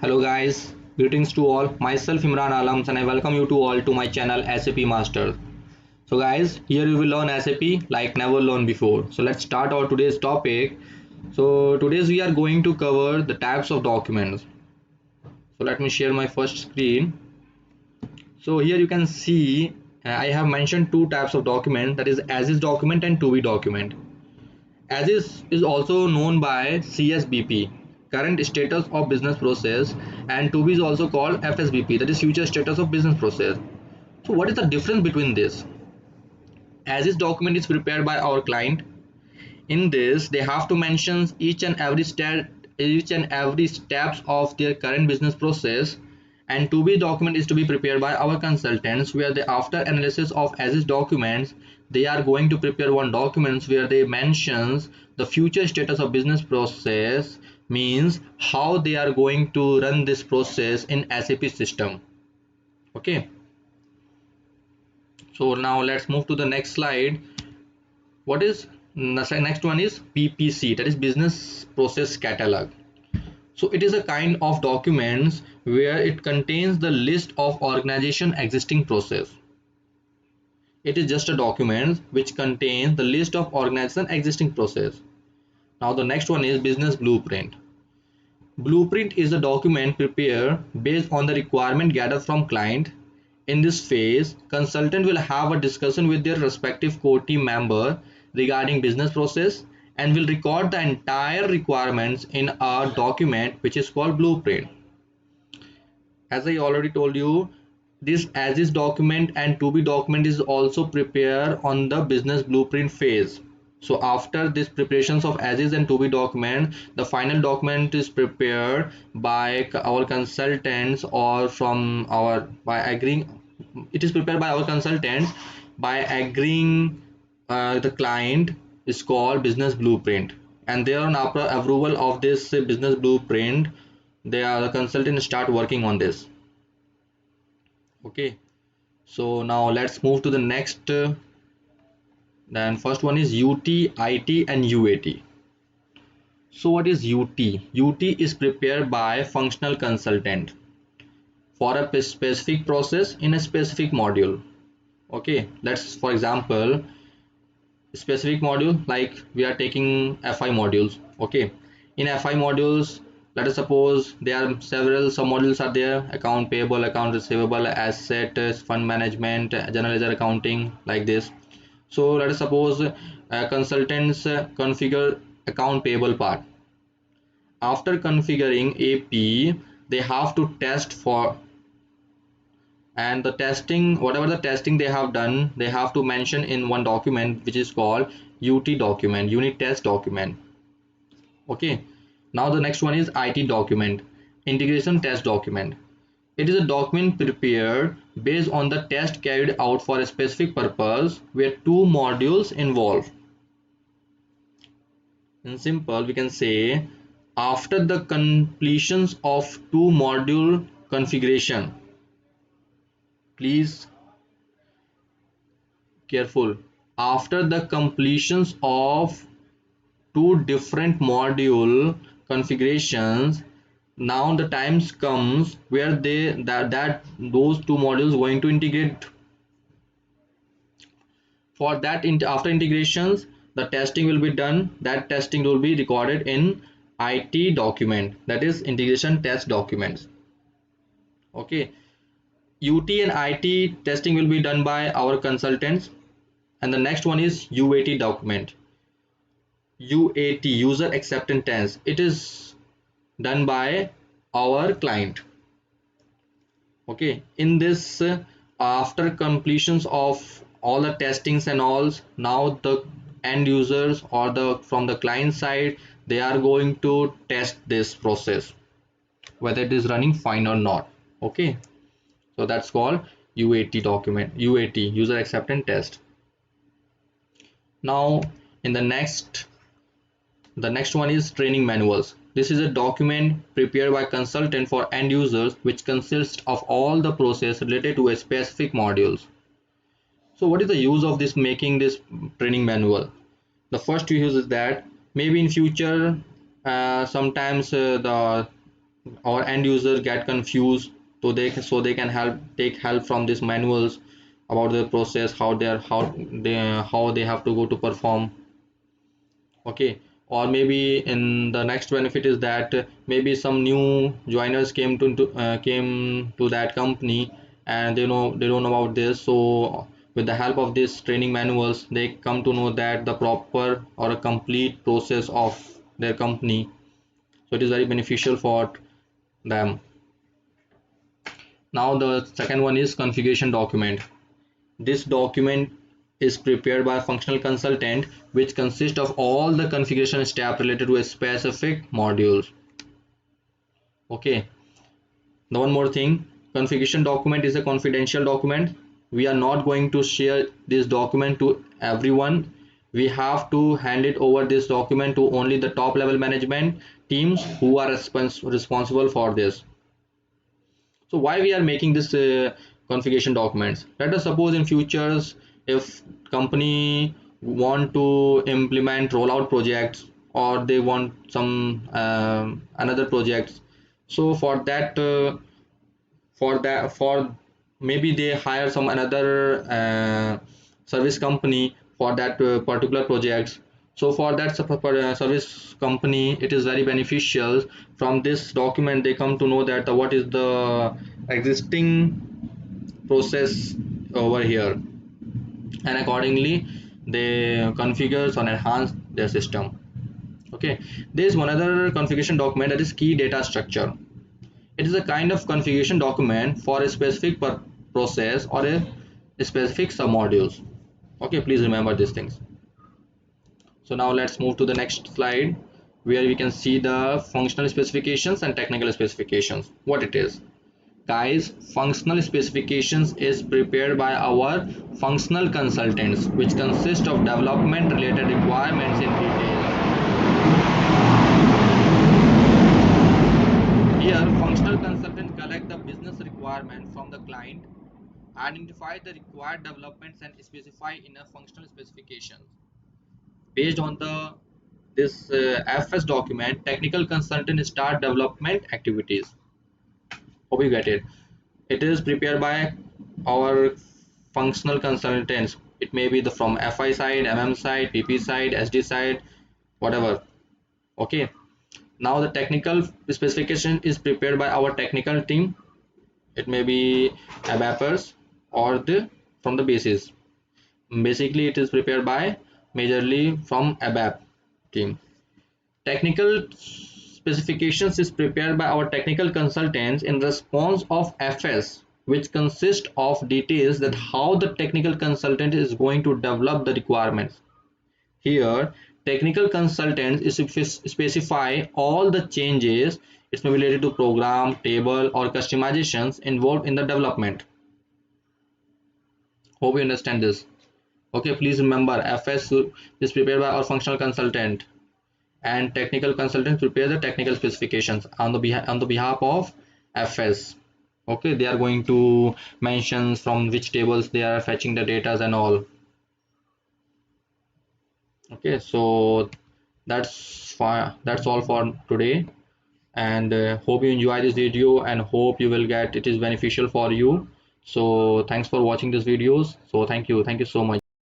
Hello guys, greetings to all. Myself Imran Alams and I welcome you to all to my channel SAP Master. So guys, here you will learn SAP like never learned before. So let's start our today's topic. So today's we are going to cover the types of documents. So let me share my first screen. So here you can see I have mentioned two types of document, that is as is document and to be document. As is also known by CSBP, current status of business process, and to be is also called FSBP, that is future status of business process. So what is the difference between this? As is document is prepared by our client. In this they have to mention each and every steps of their current business process, and to be document is to be prepared by our consultants, where they, after analysis of as is documents, they are going to prepare one documents where they mentions the future status of business process, means how they are going to run this process in SAP system. Okay, so now let's move to the next slide. What is next one is PPC, that is business process catalog. So it is a kind of documents where it contains the list of organization existing process. It is just a document which contains the list of organization existing process. Now the next one is business blueprint. Blueprint is a document prepared based on the requirement gathered from client. In this phase, consultant will have a discussion with their respective core team member regarding business process and will record the entire requirements in a document which is called blueprint. As I already told you, this as is document and to be document is also prepared on the business blueprint phase. So after this preparations of as is and to be document, the final document is prepared by our consultants, or from our by agreeing, it is prepared by our consultants by agreeing the client, is called business blueprint, and thereon after approval of this business blueprint, the consultant start working on this. Okay, so now let's move to the next. Then first one is UT, IT and UAT. So what is UT? UT is prepared by functional consultant for a specific process in a specific module. Okay, let's for example specific module, like we are taking FI modules. Okay, in FI modules, let us suppose there are several sub modules are there: account payable, account receivable, asset, fund management, general ledger accounting, like this. So let us suppose consultants configure account payable part. After configuring AP, they have to test for, and the testing, whatever the testing they have done, they have to mention in one document which is called UT document, unit test document. Okay, now the next one is IT document, integration test document. It is a document prepared based on the test carried out for a specific purpose where two modules involved. In simple, we can say after the completions of two module configuration, please careful, after the completions of two different module configurations, now the times comes where that those two modules going to integrate. For that, after integrations, the testing will be done. That testing will be recorded in IT document, that is integration test documents. Okay, UT and IT testing will be done by our consultants. And the next one is UAT document. UAT, user acceptance test, it is done by our client. Okay, in this after completions of all the testings and all, now the end users or the from the client side, they are going to test this process whether it is running fine or not. Okay, so that's called UAT document, UAT, user acceptance test. Now in the next one is training manuals. This is a document prepared by consultant for end users which consists of all the process related to a specific modules. So what is the use of this making this training manual? The first use is that maybe in future sometimes or end users get confused, so they can take help from these manuals about the process, how they have to go to perform. Okay. Or maybe in the next benefit is that maybe some new joiners came to that company, and they don't know about this. So with the help of these training manuals, they come to know that the proper or a complete process of their company. So it is very beneficial for them. Now the second one is configuration document. This document is prepared by a functional consultant, which consists of all the configuration steps related to a specific module. Okay. Now one more thing, configuration document is a confidential document. We are not going to share this document to everyone. We have to hand it over this document to only the top level management teams who are responsible for this. So why we are making this configuration documents? Let us suppose in futures, if company want to implement rollout projects, or they want some another projects. So for maybe they hire some another service company for that particular projects. So for that service company, it is very beneficial. From this document they come to know that what is the existing process over here, and accordingly they configure or enhance their system. Okay. There is one other configuration document, that is key data structure. It is a kind of configuration document for a specific process or a specific submodules. Okay, please remember these things. So now let's move to the next slide, where we can see the functional specifications and technical specifications. What it is, guys, functional specifications is prepared by our functional consultants, which consist of development related requirements in detail. Here, functional consultants collect the business requirement from the client, identify the required developments, and specify in a functional specifications. Based on the this FS document, technical consultant start development activities. Hope you get it. It is prepared by our functional consultants. It may be the from FI side, MM side, PP side, SD side, whatever. Okay. Now the technical specification is prepared by our technical team. It may be ABAPers or the from the basis. Basically it is prepared by majorly from ABAP team. Technical specifications is prepared by our technical consultants in response of FS, which consist of details that how the technical consultant is going to develop the requirements. Here technical consultants is specify all the changes. It's may be related to program, table, or customizations involved in the development. Hope you understand this. Okay, please remember FS is prepared by our functional consultant, and technical consultants prepare the technical specifications on the behalf of FS. Okay, they are going to mention from which tables they are fetching the data and all. Okay, so that's fine. That's all for today, and hope you enjoy this video, and hope you will get it is beneficial for you. So thanks for watching these videos. So thank you so much.